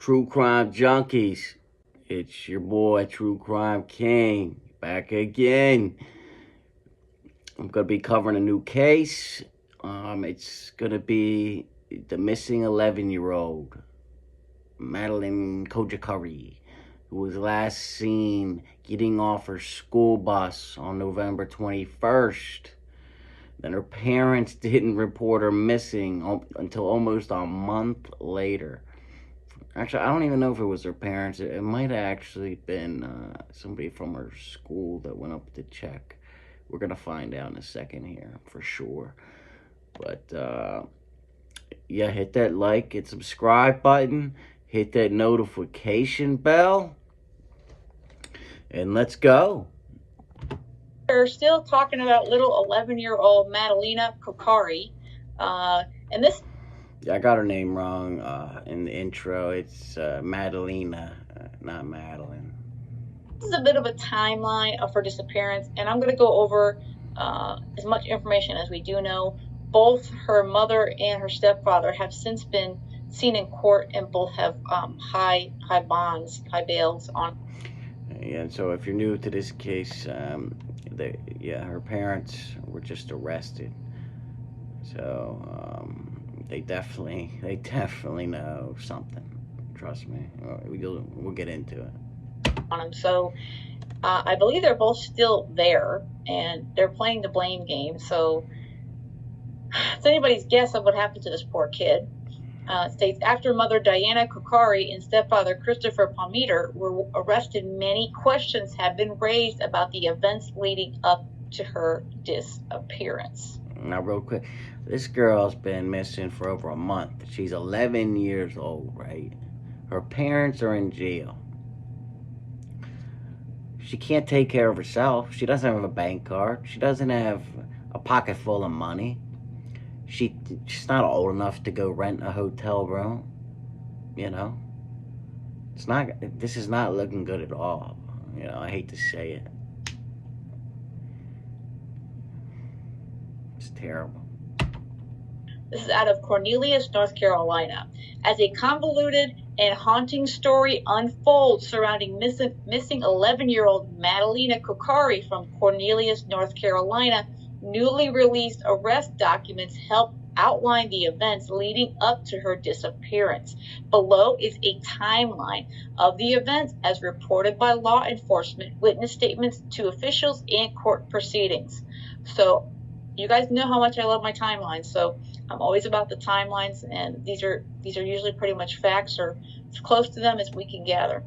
True Crime Junkies. It's your boy, True Crime King, back again. I'm going to be covering a new case. It's going to be the missing 11-year-old, MADALINA COJOCARI, who was last seen getting off her school bus on November 21st. Then her parents didn't report her missing until almost a month later. Actually, I don't even know if it was her parents. It might have actually been somebody from her school that went up to check. We're going to find out in a second here for sure. But, yeah, hit that like and subscribe button. Hit that notification bell. And let's go. We're still talking about little 11-year-old MADALINA COJOCARI. And this... I got her name wrong in the intro. It's Madalina, not Madeline. This is a bit of a timeline of her disappearance, and I'm going to go over as much information as we do know. Both her mother and her stepfather have since been seen in court, and both have high bails on. Yeah, and so if you're new to this case, her parents were just arrested. So they definitely know something. Trust me, we'll get into it. On them. So I believe they're both still there, and they're playing the blame game. So it's anybody's guess of what happened to this poor kid. States after mother Diana COJOCARI and stepfather Christopher Palmeter were arrested, many questions have been raised about the events leading up to her disappearance. Now, real quick, this girl's been missing for over a month. She's 11 years old, right? Her parents are in jail. She can't take care of herself. She doesn't have a bank card. She doesn't have a pocket full of money. She's not old enough to go rent a hotel room. You know? This is not looking good at all. You know, I hate to say it. It's terrible. This is out of Cornelius, North Carolina. As a convoluted and haunting story unfolds surrounding missing 11-year-old MADALINA COJOCARI from Cornelius, North Carolina, newly released arrest documents help outline the events leading up to her disappearance. Below is a timeline of the events as reported by law enforcement, witness statements to officials, and court proceedings. So you guys know how much I love my timelines, so I'm always about the timelines, and these are usually pretty much facts or as close to them as we can gather.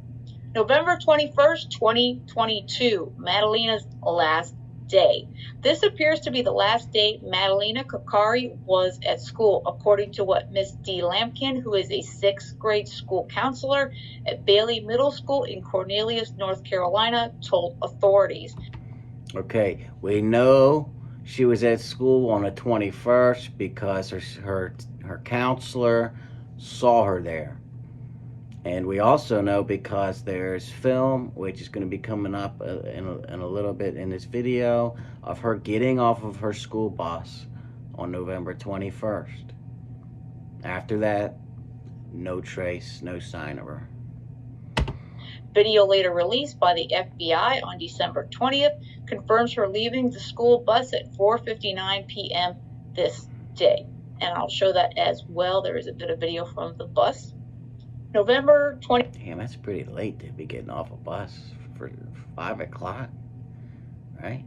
November 21st, 2022, MADALINA's last day. This appears to be the last day MADALINA COJOCARI was at school, according to what Miss D. Lampkin, who is a 6th grade school counselor at Bailey Middle School in Cornelius, North Carolina, told authorities. Okay, we know she was at school on the 21st because her counselor saw her there. And we also know because there's film, which is going to be coming up in a little bit in this video, of her getting off of her school bus on November 21st. After that, no trace, no sign of her. Video later released by the FBI on December 20th confirms her leaving the school bus at 4:59 p.m. this day. And I'll show that as well. There is a bit of video from the bus. November 20th. Damn, that's pretty late to be getting off a bus for 5 o'clock, right?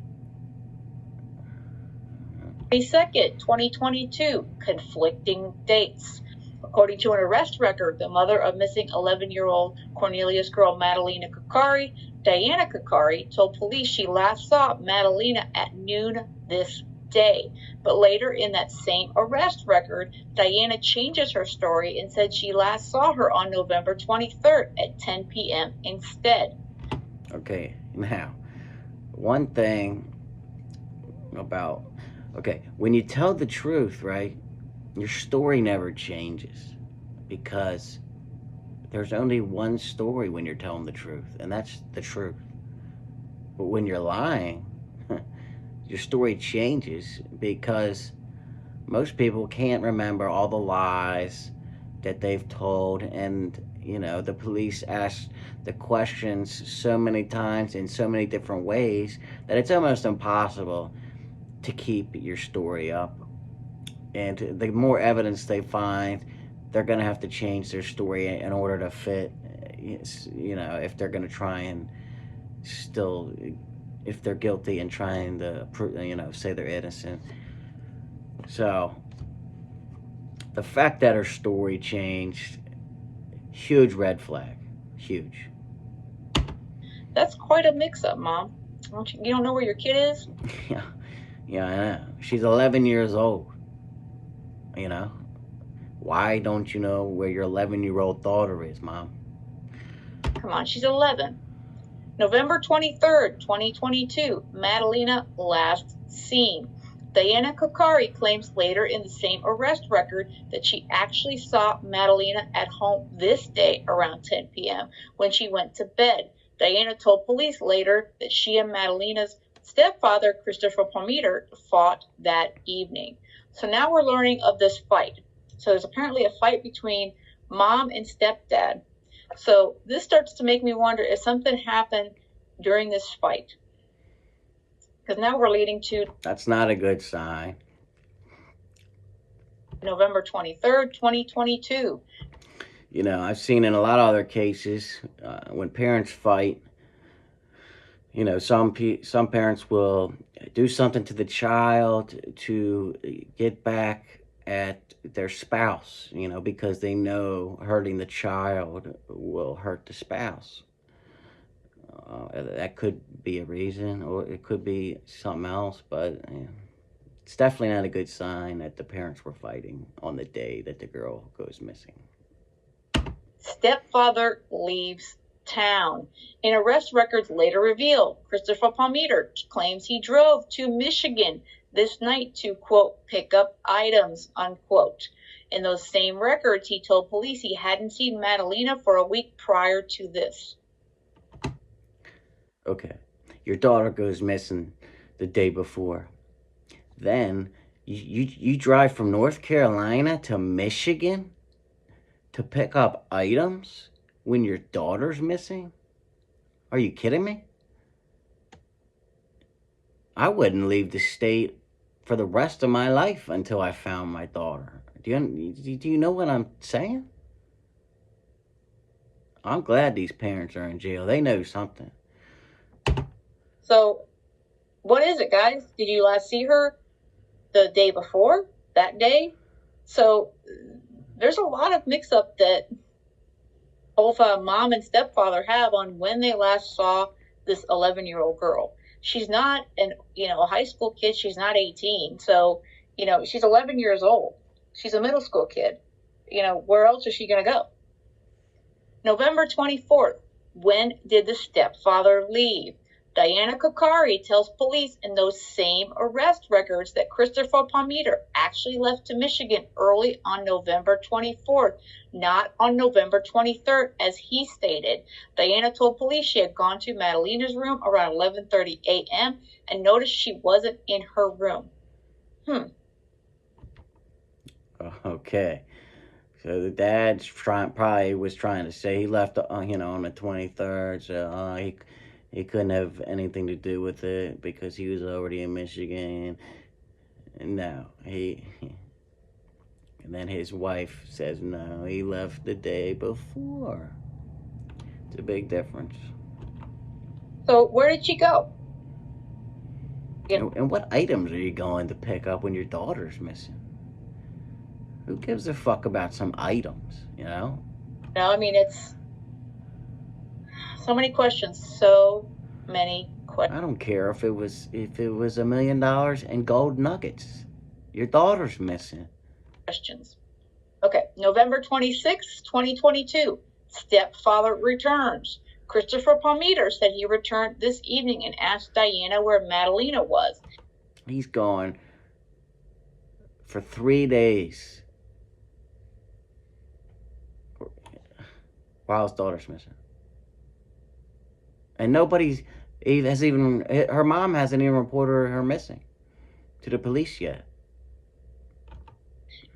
22nd, 2022, conflicting dates. According to an arrest record, the mother of missing 11-year-old Cornelius girl MADALINA COJOCARI, Diana COJOCARI, told police she last saw MADALINA at noon this day. But later in that same arrest record, Diana changes her story and said she last saw her on November 23rd at 10 p.m. instead. Okay, now, one thing about, when you tell the truth, right, your story never changes, because there's only one story when you're telling the truth, and that's the truth. But when you're lying, your story changes, because most people can't remember all the lies that they've told, and The police asked the questions so many times in so many different ways that it's almost impossible to keep your story up. And the more evidence they find, they're going to have to change their story in order to fit, if they're going to try and still, if they're guilty and trying to, say they're innocent. So, the fact that her story changed, huge red flag. Huge. That's quite a mix-up, Mom. You don't know where your kid is? Yeah, I know. She's 11 years old. Why don't you know where your 11-year-old daughter is, Mom? Come on, she's 11. November 23rd, 2022, Madalina last seen. Diana COJOCARI claims later in the same arrest record that she actually saw Madalina at home this day around 10 p.m. when she went to bed. Diana told police later that she and Madalina's stepfather, Christopher Palmiter, fought that evening. So now we're learning of this fight. So there's apparently a fight between mom and stepdad. So this starts to make me wonder if something happened during this fight. Because now we're leading to... That's not a good sign. November 23rd, 2022. I've seen in a lot of other cases, when parents fight, some parents will do something to the child to get back at their spouse, because they know hurting the child will hurt the spouse. That could be a reason, or it could be something else, but it's definitely not a good sign that the parents were fighting on the day that the girl goes missing. Stepfather leaves town. In arrest records later revealed, Christopher Palmiter claims he drove to Michigan this night to, quote, pick up items, unquote. In those same records, he told police he hadn't seen Madalina for a week prior to this. Okay, your daughter goes missing the day before. Then you drive from North Carolina to Michigan to pick up items when your daughter's missing? Are you kidding me? I wouldn't leave the state for the rest of my life until I found my daughter. Do you know what I'm saying? I'm glad these parents are in jail. They know something. So, what is it, guys? Did you last see her the day before? That day? So, there's a lot of mix-up that both mom and stepfather have on when they last saw this 11-year-old girl. She's not a high school kid. She's not 18. So, she's 11 years old. She's a middle school kid. Where else is she going to go? November 24th. When did the stepfather leave? Diana COJOCARI tells police in those same arrest records that Christopher Palmiter actually left to Michigan early on November 24th, not on November 23rd, as he stated. Diana told police she had gone to Madalina's room around 11:30 a.m. and noticed she wasn't in her room. Okay. So the dad probably was trying to say he left, on the 23rd, so he couldn't have anything to do with it because he was already in Michigan. No, and then his wife says, no, he left the day before. It's a big difference. So where did she go? And what items are you going to pick up when your daughter's missing? Who gives a fuck about some items, No, it's so many questions, so many questions. I don't care if it was $1 million and gold nuggets. Your daughter's missing. Questions. Okay, November 26th, 2022. Stepfather returns. Christopher Palmiter said he returned this evening and asked Diana where Madalina was. He's gone for 3 days while his daughter's missing. And her mom hasn't even reported her missing to the police yet.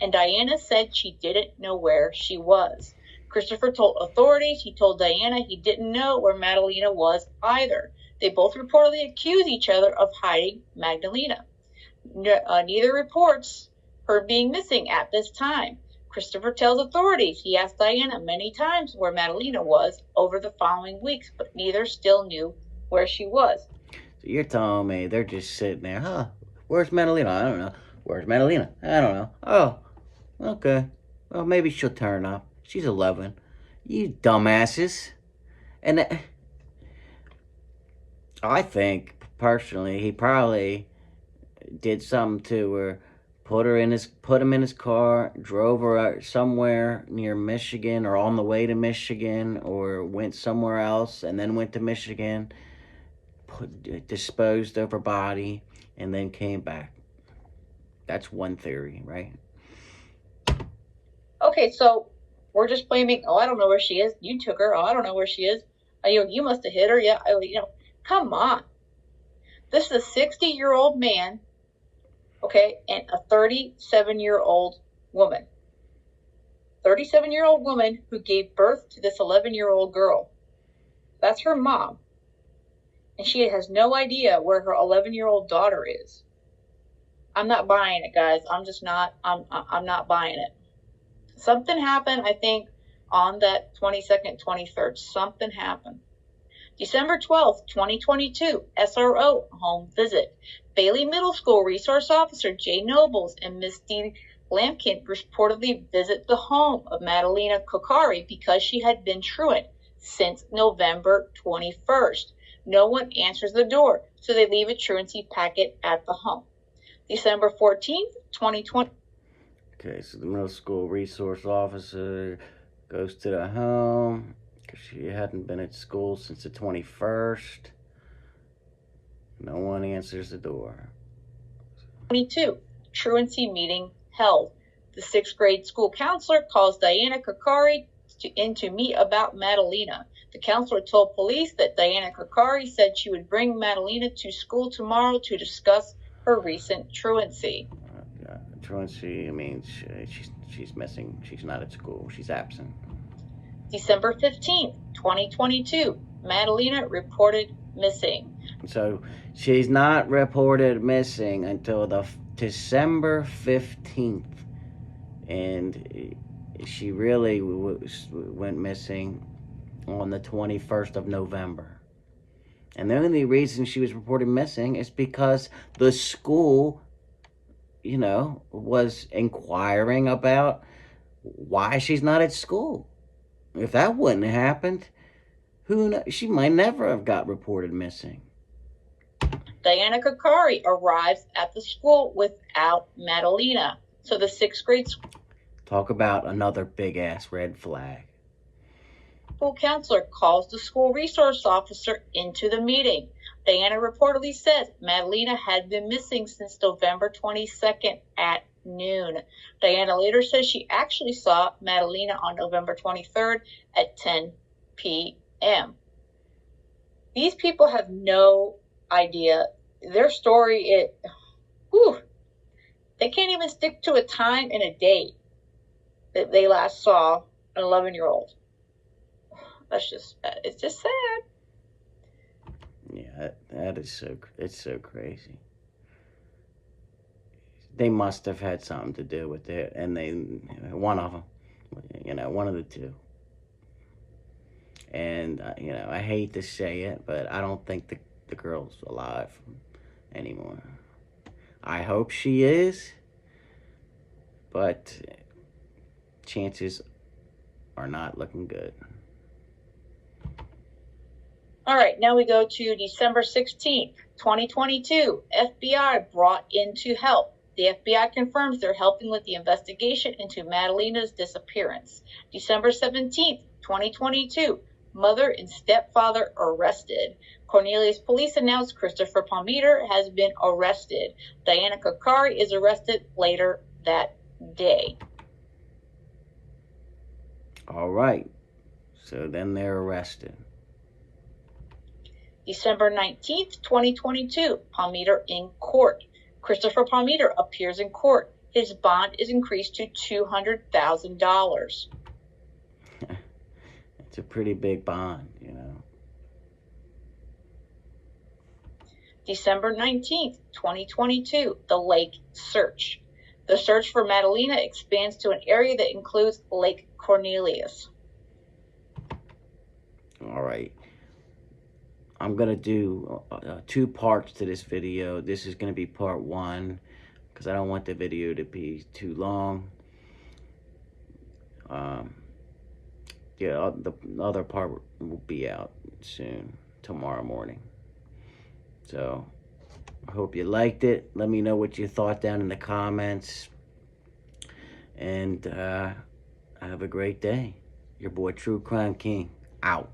And Diana said she didn't know where she was. Christopher told authorities he told Diana he didn't know where Madalina was either. They both reportedly accused each other of hiding Magdalena. Neither reports her being missing at this time. Christopher tells authorities he asked Diana many times where Madalina was over the following weeks, but neither still knew where she was. So you're telling me they're just sitting there, huh? Where's Madalina? I don't know. Where's Madalina? I don't know. Oh, okay. Well, maybe she'll turn up. She's 11. You dumbasses. And I think, personally, he probably did something to her, put him in his car, drove her out somewhere near Michigan or on the way to Michigan, or went somewhere else and then went to Michigan, disposed of her body, and then came back. That's one theory, right? Okay, so we're just blaming, oh, I don't know where she is. You took her. Oh, I don't know where she is. You must have hit her. Yeah, come on. This is a 60-year-old man, okay, and a 37-year-old woman. 37-year-old woman who gave birth to this 11-year-old girl. That's her mom. And she has no idea where her 11-year-old daughter is. I'm not buying it, guys. I'm not buying it. Something happened, I think, on that 22nd, 23rd. Something happened. December 12th, 2022, SRO home visit. Bailey Middle School Resource Officer Jay Nobles and Miss Dee Lampkin reportedly visit the home of Madalina COJOCARI because she had been truant since November 21st. No one answers the door, so they leave a truancy packet at the home. December 14th, 2020. Okay, so the middle school resource officer goes to the home because she hadn't been at school since the 21st. No one answers the door. 22, truancy meeting held. The 6th grade school counselor calls Diana COJOCARI in to meet about Madalina. The counselor told police that Diana COJOCARI said she would bring Madalina to school tomorrow to discuss her recent truancy. Truancy means she's missing. She's not at school. She's absent. December 15th, 2022, Madalina reported missing. So she's not reported missing until the December 15th. And she really went missing on the 21st of November. And the only reason she was reported missing is because the school, was inquiring about why she's not at school. If that wouldn't have happened, who knows? She might never have got reported missing. Diana COJOCARI arrives at the school without Madalina. So the 6th grade school. Talk about another big-ass red flag. School counselor calls the school resource officer into the meeting. Diana reportedly says Madalina had been missing since November 22nd at noon. Diana later says she actually saw Madalina on November 23rd at 10 p.m. These people have no idea. Their story, they can't even stick to a time and a date that they last saw an 11-year-old. It's just sad. Yeah, it's so crazy. They must have had something to do with it, and one of them, one of the two. And, I hate to say it, but I don't think the girl's alive anymore. I hope she is, but chances are not looking good. All right, now we go to December 16th, 2022. FBI brought in to help. The FBI confirms they're helping with the investigation into Madalina's disappearance. December 17th, 2022. Mother and stepfather arrested. Cornelius police announced Christopher Palmiter has been arrested. Diana COJOCARI is arrested later that day. All right. So then they're arrested. December 19th, 2022, Palmiter in court. Christopher Palmiter appears in court. His bond is increased to $200,000. It's a pretty big bond, you know. December 19th, 2022, the lake search. The search for Madalina expands to an area that includes Lake Cornelius. All right. I'm going to do 2 parts to this video. This is going to be part 1 because I don't want the video to be too long. Yeah, the other part will be out soon, tomorrow morning. So, I hope you liked it. Let me know what you thought down in the comments. And have a great day. Your boy True Crime King, out.